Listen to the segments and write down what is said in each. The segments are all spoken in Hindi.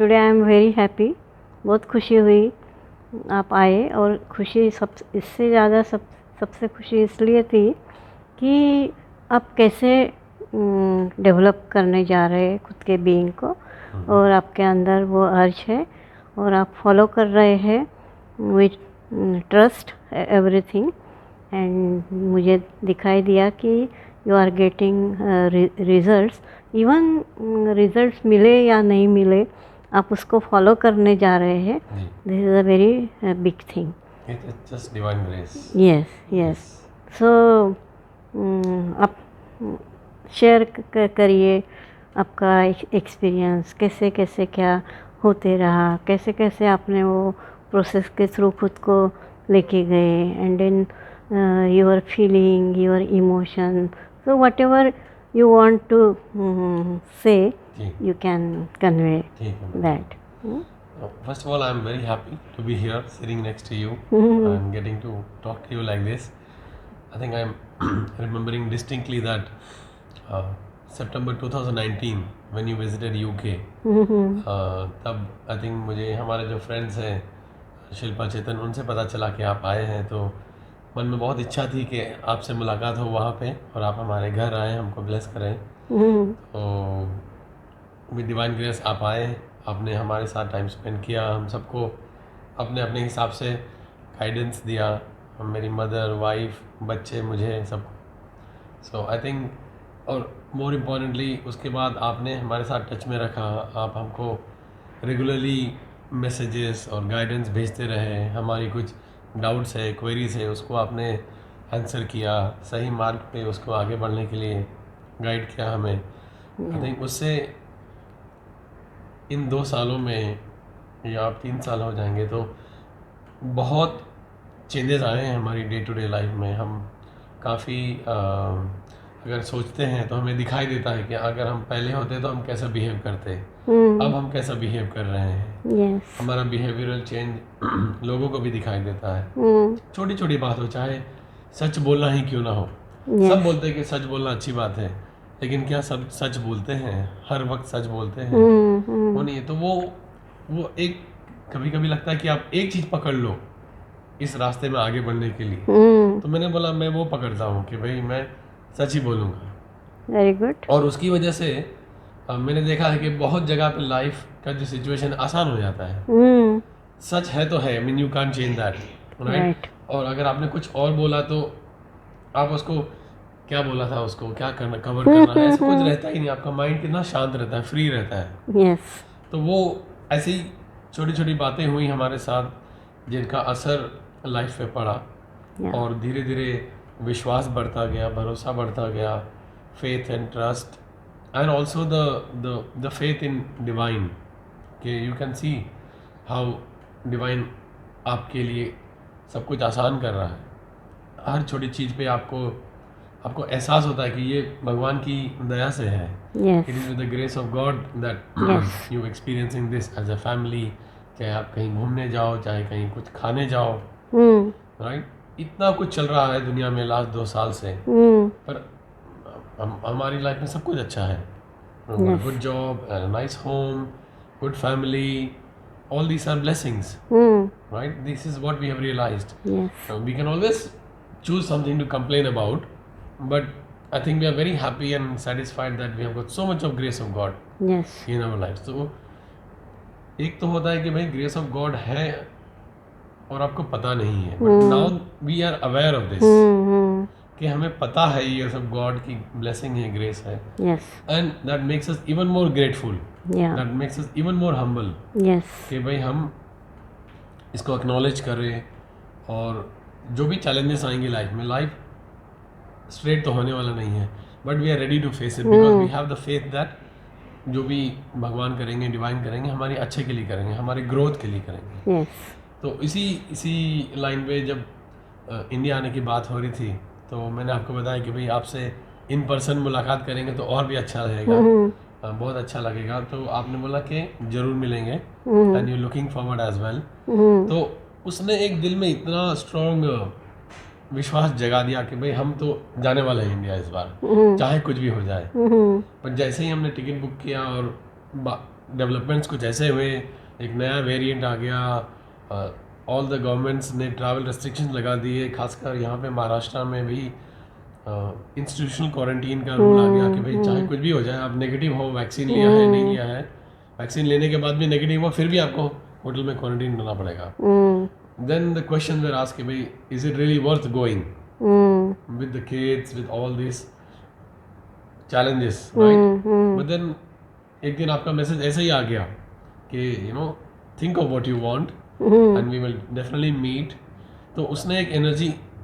Today I am very happy, बहुत खुशी हुई आप आए। और खुशी इससे ज़्यादा सबसे खुशी इसलिए थी कि आप कैसे डेवलप करने जा रहे हैं खुद के बीइंग को, और आपके अंदर वो अर्ज है और आप फॉलो कर रहे हैं विथ ट्रस्ट एवरीथिंग। एंड मुझे दिखाई दिया कि you are getting results. Even results मिले या नहीं मिले, आप उसको फॉलो करने जा रहे हैं। This is a very big thing. It's just divine grace. Yes. So आप शेयर करिए आपका एक्सपीरियंस, कैसे कैसे क्या होते रहा, कैसे कैसे आपने वो प्रोसेस के थ्रू खुद को लेके गए, and then your feeling, your emotion, so whatever you want to say, you can convey that. First of all, I'm very happy to be here sitting next to you and getting to talk to you like this. I think I'm remembering distinctly that September 2019 when you visited UK, तब I think मुझे हमारे जो friends हैं शिल्पा चेतन, उनसे पता चला कि आप आए हैं, तो मन में बहुत इच्छा थी कि आपसे मुलाकात हो वहाँ पे और आप हमारे घर आए, हमको ब्लेस करें। तो विद डिवाइन ग्रेस आप आए, आपने हमारे साथ टाइम स्पेंड किया, हम सबको अपने अपने हिसाब से गाइडेंस दिया, मेरी मदर, वाइफ, बच्चे, मुझे सब। सो आई थिंक, और मोर इम्पॉर्टेंटली उसके बाद आपने हमारे साथ टच में रखा, आप हमको रेगुलरली मैसेजेस और गाइडेंस भेजते रहे, हमारी कुछ डाउट्स है, क्वेरीज है, उसको आपने आंसर किया, सही मार्ग पे उसको आगे बढ़ने के लिए गाइड किया हमें। आई थिंक उससे इन 2 सालों में, या आप 3 साल हो जाएंगे, तो बहुत चेंजेस आए हैं हमारी डे टू डे लाइफ में। हम काफ़ी अगर सोचते हैं तो हमें दिखाई देता है कि अगर हम पहले होते तो हम कैसा बिहेव करते, अब हम कैसा बिहेव कर रहे हैं। हमारा बिहेवियरल चेंज लोगों को भी दिखाई देता है। छोटी छोटी बात हो, चाहे सच बोलना ही क्यों ना हो। सब बोलते हैं कि सच बोलना अच्छी बात है, लेकिन क्या सब सच बोलते हैं? हर वक्त सच बोलते हैं? वो नहीं है। तो वो एक कभी कभी लगता है कि आप एक चीज़ पकड़ लो इस रास्ते में आगे बढ़ने के लिए। तो मैंने बोला मैं वो पकड़ता हूँ कि भाई मैं सच ही बोलूँगा। Very good. और उसकी वजह से मैंने देखा है कि बहुत जगह पे लाइफ का जो सिचुएशन आसान हो जाता है। सच है तो है, mean you can't change that, right. और अगर आपने कुछ और बोला तो आप उसको क्या बोला था, उसको क्या करना, कवर करना है, ऐसा कुछ रहता ही नहीं। आपका माइंड कितना शांत रहता है, फ्री रहता है। तो वो ऐसी छोटी छोटी बातें हुई हमारे साथ जिनका असर लाइफ पे पड़ा, और धीरे धीरे विश्वास बढ़ता गया, भरोसा बढ़ता गया, faith and trust, and also the faith in divine, कि you can see how divine आपके लिए सब कुछ आसान कर रहा है। हर छोटी चीज़ पे आपको एहसास होता है कि ये भगवान की दया से है। It is with the grace of God that you experiencing this as a family। चाहे आप कहीं घूमने जाओ, चाहे कहीं कुछ खाने जाओ, राइट। इतना कुछ चल रहा है दुनिया में लास्ट 2 साल से, पर हमारी लाइफ में सब कुछ अच्छा है। Good job, nice home, good family, all these are blessings, right? This is what we have realized. We can always choose something to complain about, but I think we are very happy and satisfied that we have got so much of grace of God in our lives. So एक तो होता है कि भाई ग्रेस ऑफ गॉड है और आपको पता नहीं है, but now we are aware of this, कि हमें पता है ये सब गॉड की ब्लेसिंग है, ग्रेस है, and that makes us even more grateful, that makes us even more humble, कि भाई हम इसको एक्नॉलेज करें। और जो भी चैलेंजेस आएंगे लाइफ में, लाइफ स्ट्रेट तो होने वाला नहीं है, but we are ready to face it, because we have the faith that जो भी भगवान करेंगे, डिवाइन करेंगे, हमारे अच्छे के लिए करेंगे, हमारे ग्रोथ के लिए करेंगे। तो इसी लाइन पे जब इंडिया आने की बात हो रही थी, तो मैंने आपको बताया कि भाई आपसे इन पर्सन मुलाकात करेंगे तो और भी अच्छा रहेगा, बहुत अच्छा लगेगा। तो आपने बोला कि ज़रूर मिलेंगे, and you looking forward as well. तो उसने एक दिल में इतना स्ट्रॉन्ग विश्वास जगा दिया कि भाई हम तो जाने वाले हैं इंडिया इस बार, चाहे कुछ भी हो जाए। पर जैसे ही हमने टिकट बुक किया और डेवलपमेंट्स कुछ ऐसे हुए, एक नया वेरिएंट आ गया, ऑल द गवर्नमेंट्स ने ट्रैवल रेस्ट्रिक्शंस लगा दिए, खासकर यहाँ पे महाराष्ट्र में भी इंस्टीट्यूशनल क्वारंटीन का रूल आ गया कि भाई चाहे कुछ भी हो जाए, आप नेगेटिव हो, वैक्सीन लिया है नहीं लिया है, वैक्सीन लेने के बाद भी नेगेटिव हो, फिर भी आपको होटल में क्वारंटीन करना पड़ेगा. Then the question were asked कि भाई is it really worth going with the kids, with all this challenges, right? But then एक दिन आपका मैसेज ऐसे ही आ गया कि think of what you want and we will definitely meet. तो उसने एक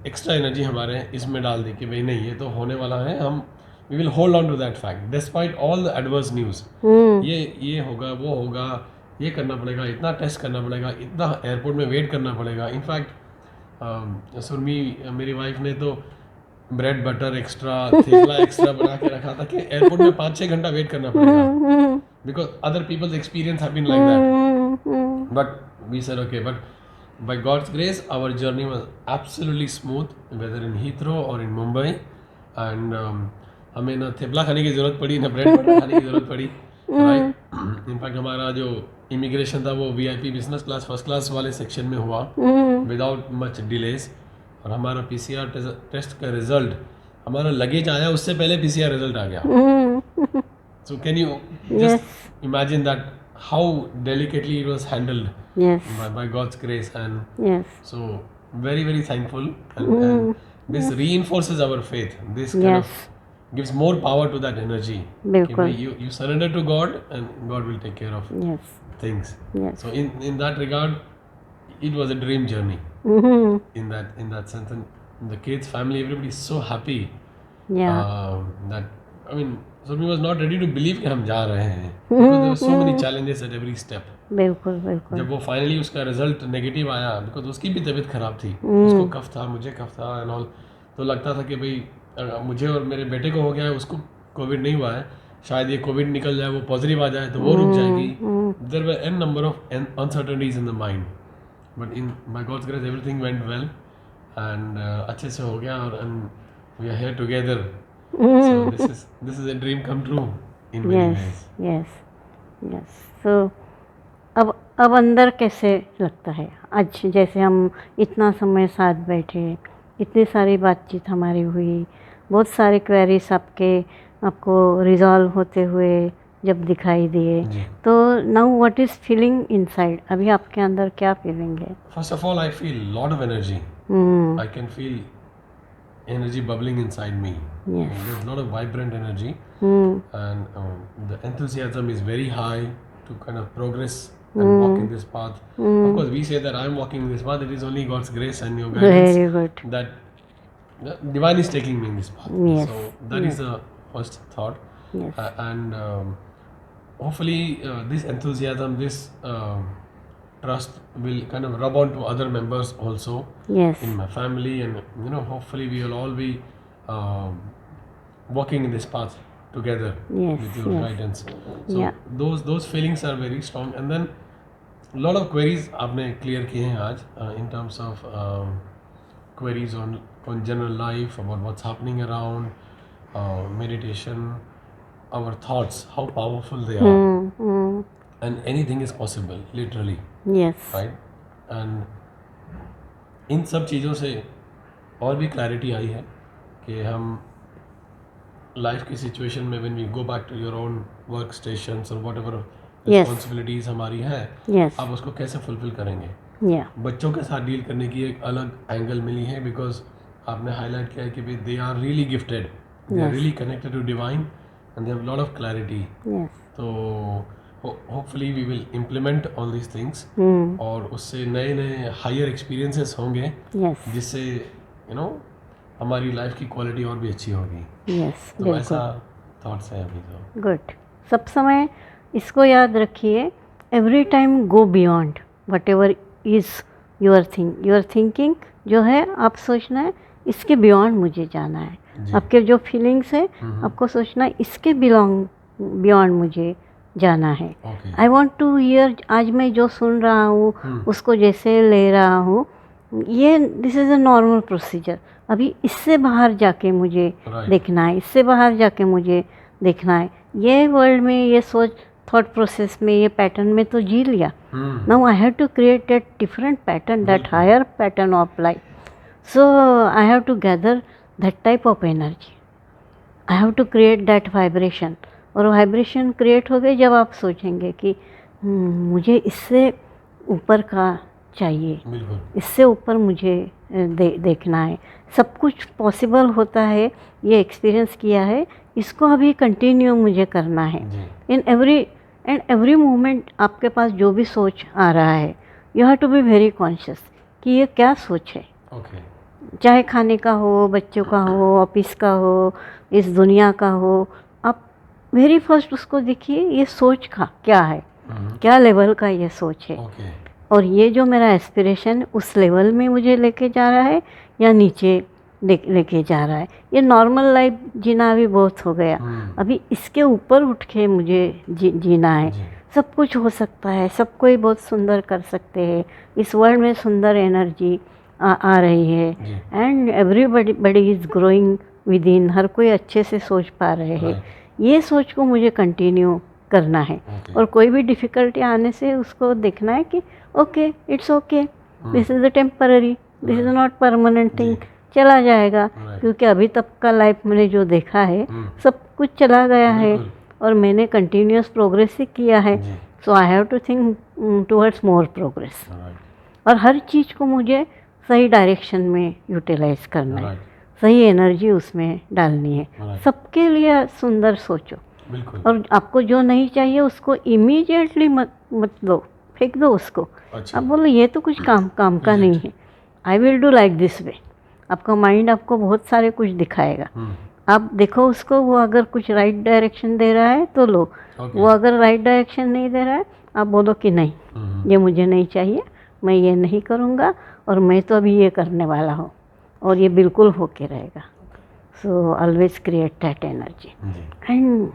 एक्स्ट्रा एनर्जी हमारे इसमें डाल दी कि भाई नहीं, ये तो होने वाला है, हम we will hold on to that fact despite all the adverse news. ये होगा, वो होगा, ये करना पड़ेगा, इतना टेस्ट करना पड़ेगा, इतना एयरपोर्ट में वेट करना पड़ेगा. इनफैक्ट सुरमी मेरी वाइफ ने तो bread butter extra, thepla extra बना के रखा था कि एयरपोर्ट में 5-6 घंटा वेट करना पड़ेगा, because other peoples experience have been like that. But we said okay, but by God's grace our journey was absolutely smooth, whether in Heathrow or in Mumbai, and हमें ना थेपला खाने की ज़रूरत पड़ी, ना ब्रेड बटर खाने की ज़रूरत पड़ी, राइट. इनफैक्ट हमारा जो इमिग्रेशन था वो VIP business class first class वाले सेक्शन में हुआ विदाउट मच डिलेज. और हमारा PCR टेस्ट का रिजल्ट, हमारा लगेज आया उससे पहले PCR रिजल्ट आ गया. So can you just imagine that how delicately it was handled by God's grace, and so very very thankful, and this reinforces our faith. This kind of gives more power to that energy. You surrender to God and God will take care of things. So in that regard it was a dream journey. In that sense, and the kids, family, everybody is so happy that I mean Surmi was not ready to believe कि हम जा रहे हैं, because there were so many challenges at every step. बिल्कुल. जब वो फाइनली उसका रिजल्ट नेगेटिव आया, बिकॉज उसकी भी तबीयत खराब थी, उसको कफ था, मुझे कफ था एंड ऑल, तो लगता था कि भाई मुझे और मेरे बेटे को हो गया है, उसको कोविड नहीं हुआ है, शायद ये कोविड निकल जाए, वो पॉजिटिव आ जाए तो वो रुक जाएगी. There were an number of uncertainties in the mind, but in by God's grace everything went well and अच्छे से हो गया, और we are here together. So this is a dream come true in many ways. Yes. So अब अंदर कैसे लगता है आज, जैसे हम इतना समय साथ बैठे, इतनी सारी बातचीत हमारी हुई, बहुत सारे क्वेरीज आपको रिजॉल्व होते हुए जब दिखाई दिए, तो now what is feeling inside, अभी आपके अंदर क्या फीलिंग है? First of all I feel lot of energy. I can feel energy bubbling inside me. There's a lot of vibrant energy, and the enthusiasm is very high to kind of progress and walk in this path. Of course we say that I'm walking in this path, it is only God's grace and your guidance. Very good. That divine is taking me in this path. So that is the first thought. And hopefully this enthusiasm, this trust will kind of rub on to other members also in my family, and hopefully we will all be walking in this path together with your guidance. So those feelings are very strong, and then a lot of queries आपने clear किए हैं आज in terms of queries on general life, about what's happening around, meditation, our thoughts, how powerful they are, and anything is possible, literally. Right? And इन सब चीज़ों से और भी क्लैरिटी आई है कि हम लाइफ की सिचुएशन में when we go back to your own work stations or whatever responsibilities हमारी है, आप उसको कैसे फुलफिल करेंगे. बच्चों के साथ डील करने की एक अलग एंगल मिली है, बिकॉज आपने हाईलाइट किया है कि they are really gifted, they are really connected to divine, and they have a lot of clarity. तो hopefully we will implement all these things, और उससे नए हायर एक्सपीरियंसेस होंगे, जिससे हमारी लाइफ की क्वालिटी और भी अच्छी होगी. तो ऐसा थॉट्स है अभी. तो गुड. सब समय इसको याद रखिए, every time go beyond what ever is your thinking जो है, आप सोचना है इसके बियॉन्ड मुझे जाना है. आपके जो फीलिंग्स है आपको सोचना है इसके बियॉन्ड मुझे जाना है. आई वॉन्ट टू हियर, आज मैं जो सुन रहा हूँ उसको जैसे ले रहा हूँ, ये this is a normal procedure. अभी इससे बाहर जाके मुझे देखना है, इससे बाहर जाके मुझे देखना है. ये वर्ल्ड में ये सोच थॉट प्रोसेस में, ये पैटर्न में तो जी लिया. Now I have to create that different pattern, that higher pattern of life. So I have to gather that type of energy. I have to create that vibration. और वाइब्रेशन क्रिएट हो गई जब आप सोचेंगे कि मुझे इससे ऊपर का चाहिए, इससे ऊपर मुझे देखना है. सब कुछ पॉसिबल होता है, ये एक्सपीरियंस किया है, इसको अभी कंटिन्यू मुझे करना है. इन एवरी मोमेंट आपके पास जो भी सोच आ रहा है, you have to be very conscious कि ये क्या सोच है. चाहे खाने का हो, बच्चों का हो, ऑफिस का हो, इस दुनिया का हो, आप वेरी फर्स्ट उसको देखिए, ये सोच का क्या है, क्या लेवल का ये सोच है. और ये जो मेरा एस्पिरेशन उस लेवल में मुझे लेके जा रहा है या नीचे लेके जा रहा है. ये नॉर्मल लाइफ जीना अभी बहुत हो गया, अभी इसके ऊपर उठ के मुझे जीना है. सब कुछ हो सकता है, सब कोई बहुत सुंदर कर सकते हैं. इस वर्ल्ड में सुंदर एनर्जी आ रही है. And everybody is growing within. हर कोई अच्छे से सोच पा रहे हैं. ये सोच को मुझे कंटिन्यू करना है. और कोई भी डिफ़िकल्टी आने से उसको देखना है कि okay, it's okay, this is a temporary, this is not permanent thing. चला जाएगा. क्योंकि अभी तक का लाइफ मैंने जो देखा है, सब कुछ चला गया है और मैंने कंटिन्यूस प्रोग्रेस ही किया है. So I have to think towards more progress. और हर चीज़ को मुझे सही डायरेक्शन में यूटिलाइज करना है, सही एनर्जी उसमें डालनी है. सबके लिए सुंदर सोचो. और आपको जो नहीं चाहिए उसको इमीडिएटली मत दो, फेंक दो उसको. आप बोलो ये तो कुछ काम का नहीं है, I will do like this way. आपका माइंड आपको बहुत सारे कुछ दिखाएगा. आप देखो उसको, वो अगर कुछ राइट डायरेक्शन दे रहा है तो लो. वो अगर राइट डायरेक्शन नहीं दे रहा है, आप बोलो कि नहीं, ये मुझे नहीं चाहिए, मैं ये नहीं करूँगा, और मैं तो अभी ये करने वाला हूँ, और ये बिल्कुल होके रहेगा. So always create that energy and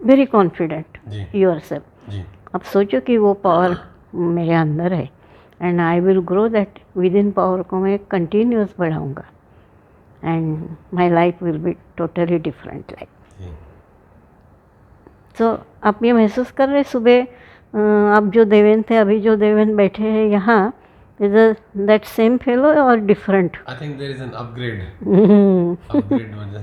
very confident yourself. अब सोचो कि वो पावर मेरे अंदर है and I will grow that. Within power को मैं कंटिन्यूस बढ़ाऊँगा and my life will be totally different life. So आप ये महसूस कर रहे सुबह आप जो देवेन थे, अभी जो देवेन बैठे हैं यहाँ, इज दैट सेम फेलो और different? I think there is an upgrade.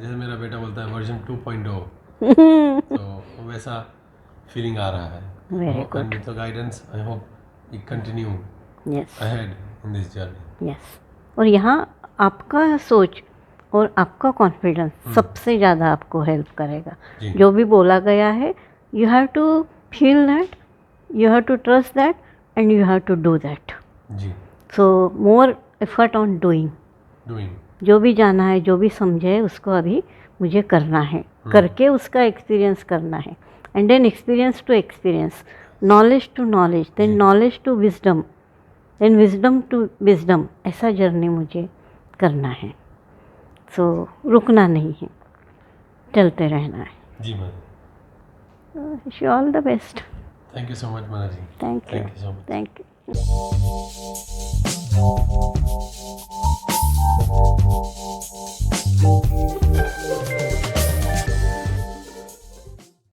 जैसे मेरा बेटा बोलता है वर्जन 2.0. तो वैसा फीलिंग आ रहा है. Very good. And with the guidance I hope we continue ahead in this journey. Yes. और यहाँ आपका सोच और आपका कॉन्फिडेंस सबसे ज़्यादा आपको हेल्प करेगा. जो भी बोला गया है, you have to feel that, you have to trust that and you have to do that. So more effort on doing. जो भी जाना है, जो भी समझे, उसको अभी मुझे करना है, करके उसका एक्सपीरियंस करना है. And then experience to experience, knowledge to knowledge, then knowledge to wisdom, then wisdom to wisdom. ऐसा जर्नी मुझे करना है. सो रुकना नहीं है, चलते रहना है. जी ma'am. Wish you all the best. Thank you so much Mala ji. Thank you. Thank you so much. Thank you.